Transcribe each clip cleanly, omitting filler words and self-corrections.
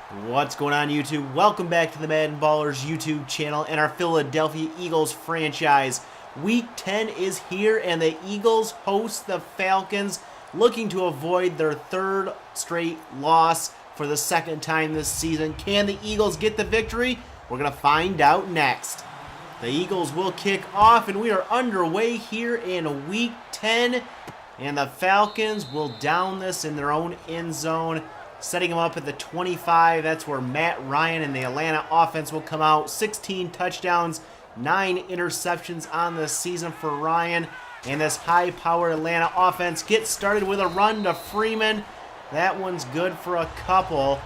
What's going on, YouTube? Welcome back to the MaddenBallerz YouTube channel and our Philadelphia Eagles franchise. Week 10 is here and the Eagles host the Falcons, looking to avoid their third straight loss for the second time this season. Can the Eagles get the victory? We're going to find out next. The Eagles will kick off and we are underway here in Week 10. And the Falcons will down this in their own end zone, setting them up at the 25. That's where Matt Ryan and the Atlanta offense will come out. 16 touchdowns, 9 interceptions on the season for Ryan. And this high-powered Atlanta offense gets started with a run to Freeman. That one's good for a couple.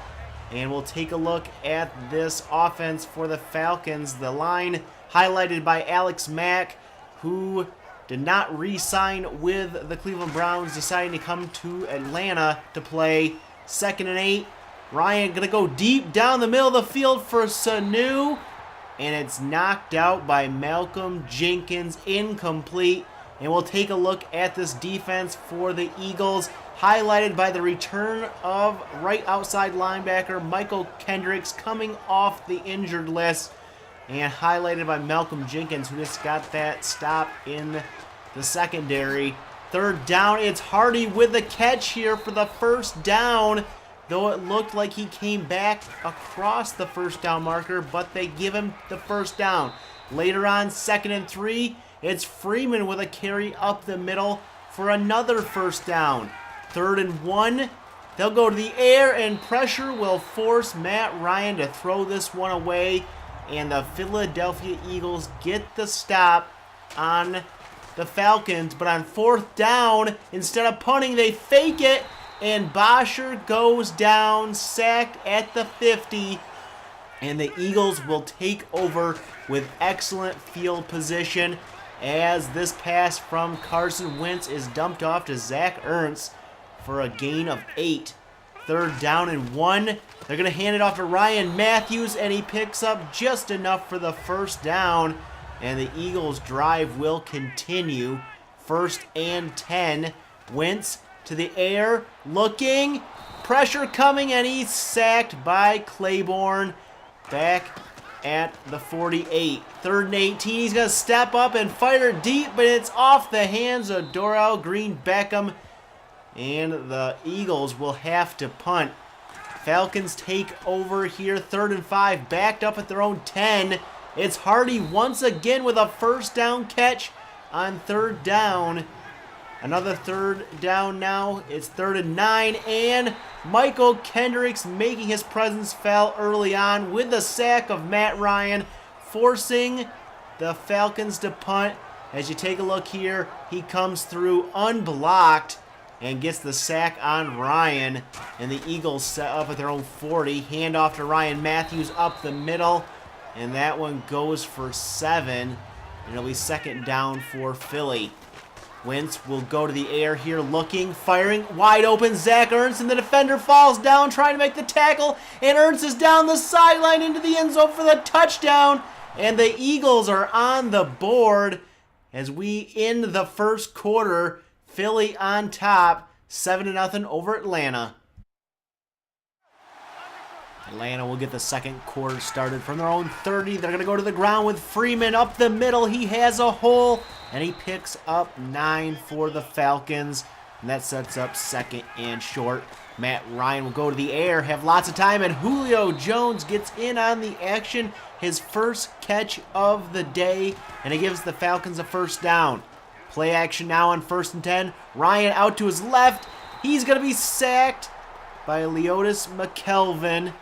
And we'll take a look at this offense for the Falcons. The line highlighted by Alex Mack, who did not re-sign with the Cleveland Browns, deciding to come to Atlanta to play. 2nd and 8. Ryan going to go deep down the middle of the field for Sanu. And it's knocked out by Malcolm Jenkins. Incomplete. And we'll take a look at this defense for the Eagles, highlighted by the return of right outside linebacker Michael Kendricks coming off the injured list. And highlighted by Malcolm Jenkins, who just got that stop in the secondary. 3rd down, it's Hardy with the catch here for the first down, though it looked like he came back across the first down marker, but they give him the first down. Later on, 2nd and 3, it's Freeman with a carry up the middle for another first down. 3rd and 1, they'll go to the air, and pressure will force Matt Ryan to throw this one away, and the Philadelphia Eagles get the stop on the Falcons. But on 4th down, instead of punting, they fake it, and Ballerz goes down, sacked at the 50, and the Eagles will take over with excellent field position as this pass from Carson Wentz is dumped off to Zach Ertz for a gain of 8. 3rd down and 1. They're going to hand it off to Ryan Matthews, and he picks up just enough for the first down. And the Eagles' drive will continue. 1st and 10. Wentz to the air, looking. Pressure coming, and he's sacked by Claiborne back at the 48. 3rd and 18. He's going to step up and fire deep, but it's off the hands of Doral Green-Beckham. And the Eagles will have to punt. Falcons take over here. 3rd and 5, backed up at their own 10. It's Hardy once again with a first down catch on 3rd down. Another 3rd down now. It's 3rd and 9, and Michael Kendricks making his presence felt early on with the sack of Matt Ryan, forcing the Falcons to punt. As you take a look here, he comes through unblocked and gets the sack on Ryan, and the Eagles set up at their own 40. Handoff to Ryan Matthews up the middle, and that one goes for 7, and it'll be 2nd down for Philly. Wentz will go to the air here, looking, firing, wide open, Zach Ertz, and the defender falls down trying to make the tackle, and Ertz is down the sideline into the end zone for the touchdown, and the Eagles are on the board as we end the first quarter. Philly on top, 7-0 over Atlanta. Atlanta will get the second quarter started from their own 30. They're going to go to the ground with Freeman up the middle. He has a hole, and he picks up 9 for the Falcons. And that sets up 2nd and short. Matt Ryan will go to the air, have lots of time, and Julio Jones gets in on the action. His first catch of the day, and he gives the Falcons a first down. Play action now on 1st and 10. Ryan out to his left. He's going to be sacked by Leotis McKelvin.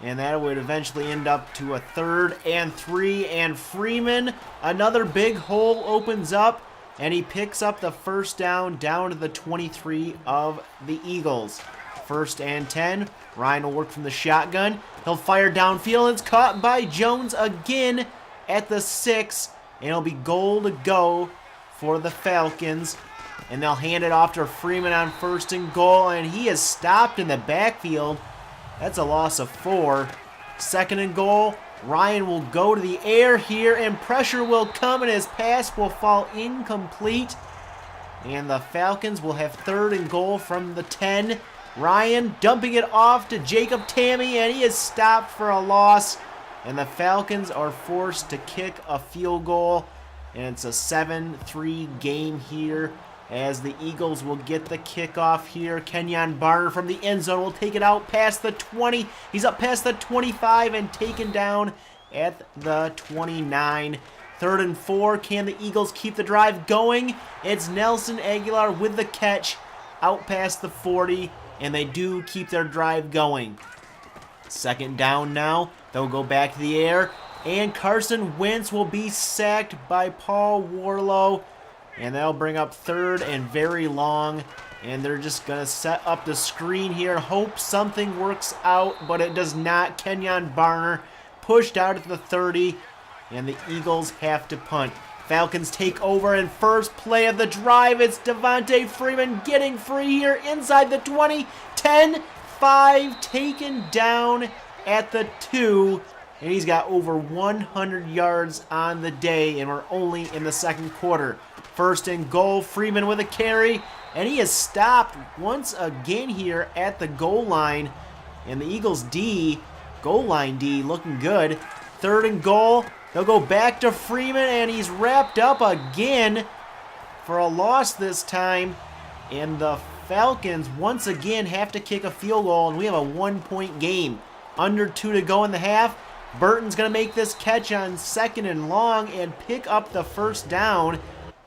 And that would eventually end up to a 3rd and 3. And Freeman, another big hole opens up. And he picks up the first down to the 23 of the Eagles. 1st and 10. Ryan will work from the shotgun. He'll fire downfield. It's caught by Jones again at the 6. And it'll be goal to go for the Falcons, and they'll hand it off to Freeman on 1st and goal, and he is stopped in the backfield. That's a loss of 4. 2nd and goal. Ryan will go to the air here, and pressure will come, and his pass will fall incomplete. And the Falcons will have 3rd and goal from the 10. Ryan dumping it off to Jacob Tammy, and he is stopped for a loss. And the Falcons are forced to kick a field goal. And it's a 7-3 game here as the Eagles will get the kickoff here. Kenyon Barner from the end zone will take it out past the 20. He's up past the 25 and taken down at the 29. 3rd and 4. Can the Eagles keep the drive going? It's Nelson Aguilar with the catch out past the 40, and they do keep their drive going. 2nd down now. They'll go back to the air, and Carson Wentz will be sacked by Paul Warlow, and that'll bring up 3rd and very long, and they're just going to set up the screen here, hope something works out, but it does not. Kenyon Barner pushed out at the 30, and the Eagles have to punt. Falcons take over, and first play of the drive, it's Devontae Freeman getting free here inside the 20, 10, 5, taken down at the 2, and he's got over 100 yards on the day, and we're only in the 2nd quarter. 1st and goal, Freeman with a carry, and he is stopped once again here at the goal line, and the Eagles D, goal line D, looking good. 3rd and goal, they'll go back to Freeman, and he's wrapped up again for a loss this time, and the Falcons once again have to kick a field goal, and we have a 1-point game. Under 2 to go in the half. Burton's going to make this catch on 2nd and long and pick up the 1st down.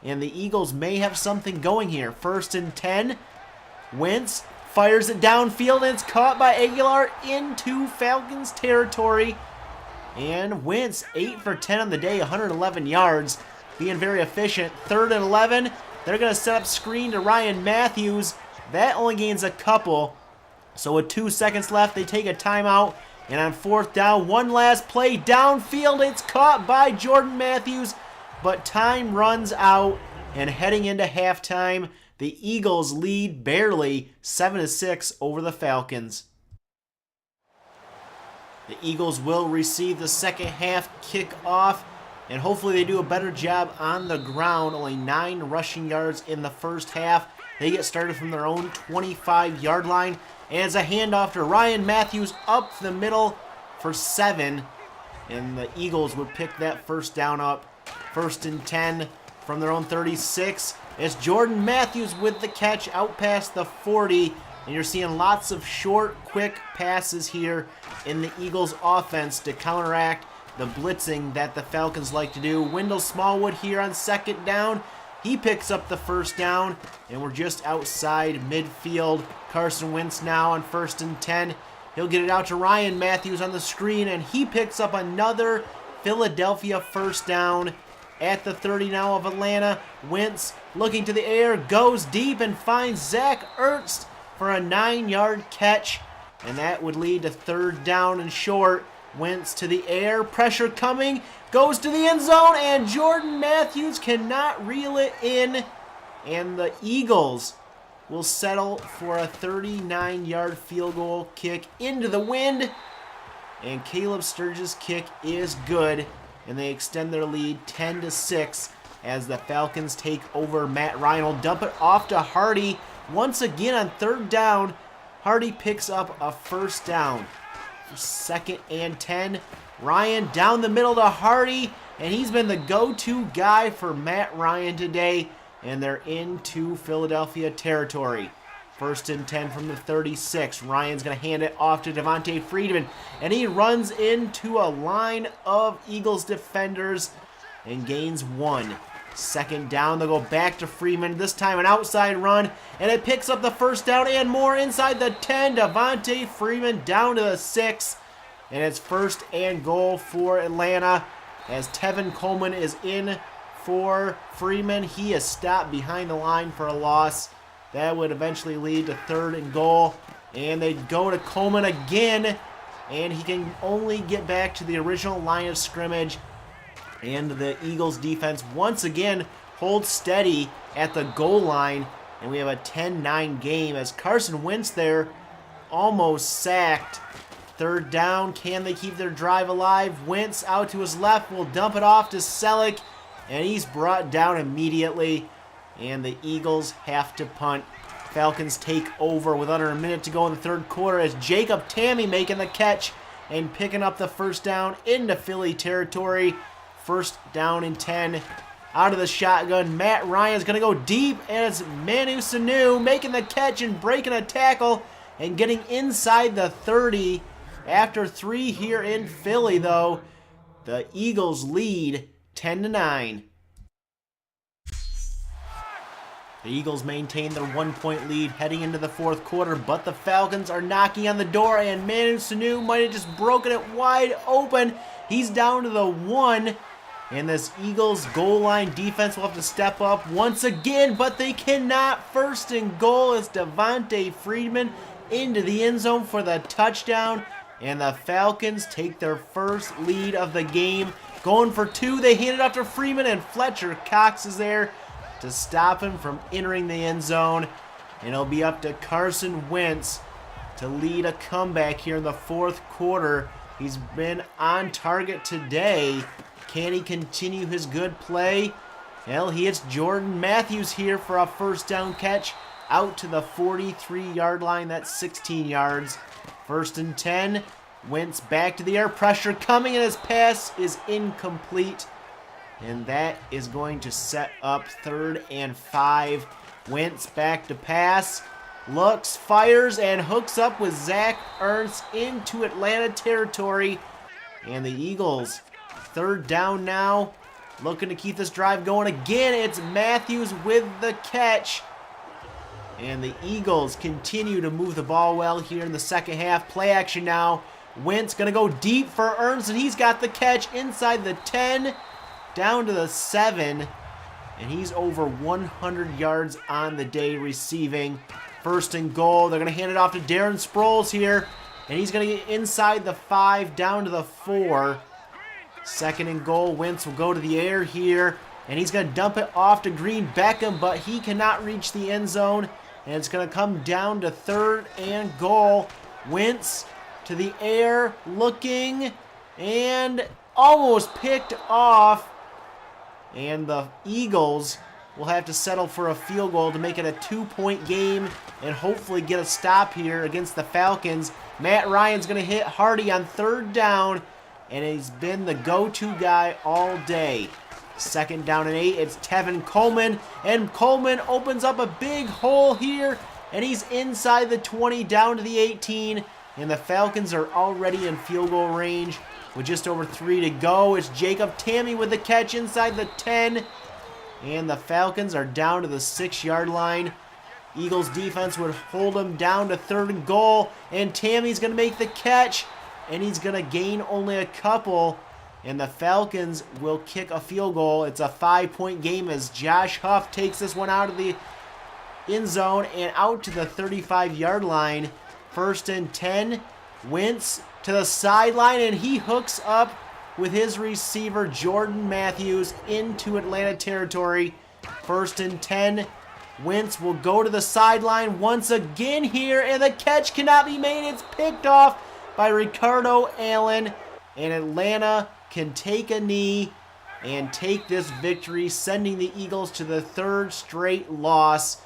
And the Eagles may have something going here. 1st and 10. Wentz fires it downfield, and it's caught by Aguilar into Falcons territory. And Wentz 8 for 10 on the day, 111 yards, being very efficient. 3rd and 11. They're going to set up screen to Ryan Matthews. That only gains a couple. So with 2 seconds left, they take a timeout. And on 4th down, one last play downfield. It's caught by Jordan Matthews. But time runs out. And heading into halftime, the Eagles lead barely 7-6 over the Falcons. The Eagles will receive the 2nd half kickoff. And hopefully they do a better job on the ground. Only 9 rushing yards in the 1st half. They get started from their own 25-yard line. And it's a handoff to Ryan Matthews up the middle for 7. And the Eagles would pick that 1st down up. 1st and 10 from their own 36. It's Jordan Matthews with the catch out past the 40. And you're seeing lots of short, quick passes here in the Eagles offense to counteract the blitzing that the Falcons like to do. Wendell Smallwood here on 2nd down. He picks up the 1st down, and we're just outside midfield. Carson Wentz now on 1st and 10. He'll get it out to Ryan Matthews on the screen, and he picks up another Philadelphia 1st down at the 30 now of Atlanta. Wentz looking to the air, goes deep, and finds Zach Ertz for a 9-yard catch, and that would lead to 3rd down and short. Wentz to the air, pressure coming, goes to the end zone, and Jordan Matthews cannot reel it in, and the Eagles will settle for a 39-yard field goal kick into the wind, and Caleb Sturgis' kick is good, and they extend their lead 10-6 as the Falcons take over. Matt Ryan will dump it off to Hardy once again on 3rd down. Hardy picks up a 1st down. 2nd and 10. Ryan down the middle to Hardy, and he's been the go-to guy for Matt Ryan today, and they're into Philadelphia territory. 1st and 10 from the 36. Ryan's going to hand it off to Devontae Freeman, and he runs into a line of Eagles defenders and gains 1. 2nd down, they'll go back to Freeman, this time an outside run, and it picks up the 1st down and more inside the 10. Devontae Freeman down to the 6, and it's 1st and goal for Atlanta as Tevin Coleman is in for Freeman. He is stopped behind the line for a loss. That would eventually lead to 3rd and goal, and they go to Coleman again, and he can only get back to the original line of scrimmage. And the Eagles defense once again holds steady at the goal line. And we have a 10-9 game as Carson Wentz there almost sacked. 3rd down, can they keep their drive alive? Wentz out to his left, will dump it off to Selleck. And he's brought down immediately. And the Eagles have to punt. Falcons take over with under a minute to go in the third quarter as Jacob Tamme making the catch and picking up the first down into Philly territory. First down and 10. Out of the shotgun, Matt Ryan's going to go deep, and it's Manu Sanu making the catch and breaking a tackle and getting inside the 30. After 3 here in Philly, though, the Eagles lead 10-9. The Eagles maintain their 1-point lead heading into the fourth quarter, but the Falcons are knocking on the door, and Manu Sanu might have just broken it wide open. He's down to the 1. And this Eagles goal line defense will have to step up once again, but they cannot. First and goal is Devontae Freeman into the end zone for the touchdown. And the Falcons take their first lead of the game. Going for 2, they hand it off to Freeman, and Fletcher Cox is there to stop him from entering the end zone. And it'll be up to Carson Wentz to lead a comeback here in the fourth quarter. He's been on target today. Can he continue his good play? Well, he hits Jordan Matthews here for a first down catch out to the 43-yard line. That's 16 yards. First and 10. Wentz back to the air. Pressure coming, and his pass is incomplete. And that is going to set up 3rd and 5. Wentz back to pass. Looks, fires, and hooks up with Zach Ertz into Atlanta territory. And the Eagles, 3rd down now, looking to keep this drive going again. It's Matthews with the catch. And the Eagles continue to move the ball well here in the second half. Play action now. Wentz going to go deep for Ertz, and he's got the catch inside the 10, down to the 7. And he's over 100 yards on the day receiving. First and goal. They're going to hand it off to Darren Sproles here. And he's going to get inside the 5, down to the 4. Second and goal. Wentz will go to the air here. And he's going to dump it off to Green Beckham, but he cannot reach the end zone. And it's going to come down to 3rd and goal. Wentz to the air, looking, and almost picked off. And the Eagles will have to settle for a field goal to make it a 2-point game and hopefully get a stop here against the Falcons. Matt Ryan's going to hit Hardy on 3rd down, and he's been the go-to guy all day. Second down and 8, it's Tevin Coleman, and Coleman opens up a big hole here, and he's inside the 20, down to the 18, and the Falcons are already in field goal range with just over 3 to go. It's Jacob Tamme with the catch inside the 10, and the Falcons are down to the 6-yard line. Eagles defense would hold them down to 3rd and goal, and Tammy's going to make the catch, and he's going to gain only a couple. And the Falcons will kick a field goal. It's a 5-point game as Josh Huff takes this one out of the end zone and out to the 35-yard line. First and 10. Wentz to the sideline, and he hooks up with his receiver Jordan Matthews into Atlanta territory. First and 10. Wentz will go to the sideline once again here, and the catch cannot be made. It's picked off by Ricardo Allen, and Atlanta can take a knee and take this victory, sending the Eagles to the 3rd straight loss.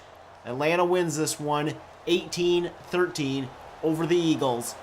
Atlanta wins this one 18-13 over the Eagles.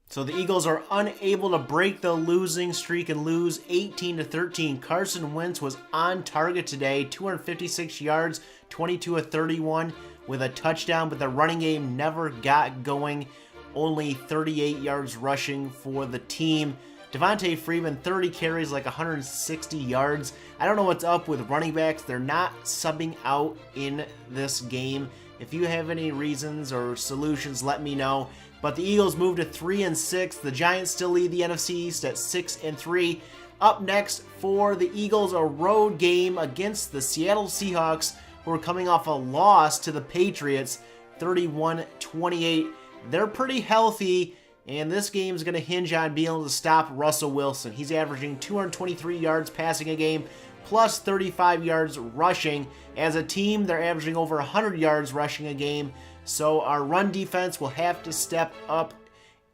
So the Eagles are unable to break the losing streak and lose 18-13. Carson Wentz was on target today, 256 yards, 22 of 31 with a touchdown, but the running game never got going. Only 38 yards rushing for the team. Devontae Freeman, 30 carries, like 160 yards. I don't know what's up with running backs. They're not subbing out in this game. If you have any reasons or solutions, let me know. But the Eagles move to 3-6. The Giants still lead the NFC East at 6-3. Up next for the Eagles, a road game against the Seattle Seahawks, who are coming off a loss to the Patriots, 31-28. They're pretty healthy, and this game is going to hinge on being able to stop Russell Wilson. He's averaging 223 yards passing a game, plus 35 yards rushing. As a team, they're averaging over 100 yards rushing a game, so our run defense will have to step up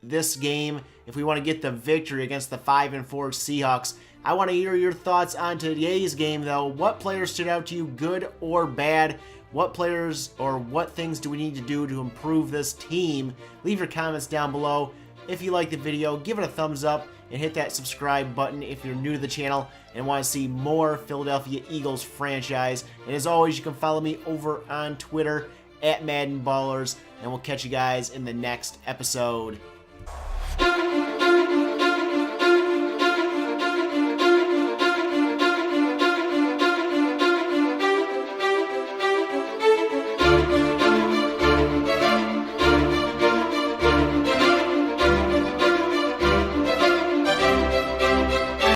this game if we want to get the victory against the 5-4 Seahawks. I want to hear your thoughts on today's game, though. What players stood out to you, good or bad? What players or what things do we need to do to improve this team? Leave your comments down below. If you like the video, give it a thumbs up and hit that subscribe button if you're new to the channel and want to see more Philadelphia Eagles franchise. And as always, you can follow me over on Twitter at MaddenBallerz, and we'll catch you guys in the next episode.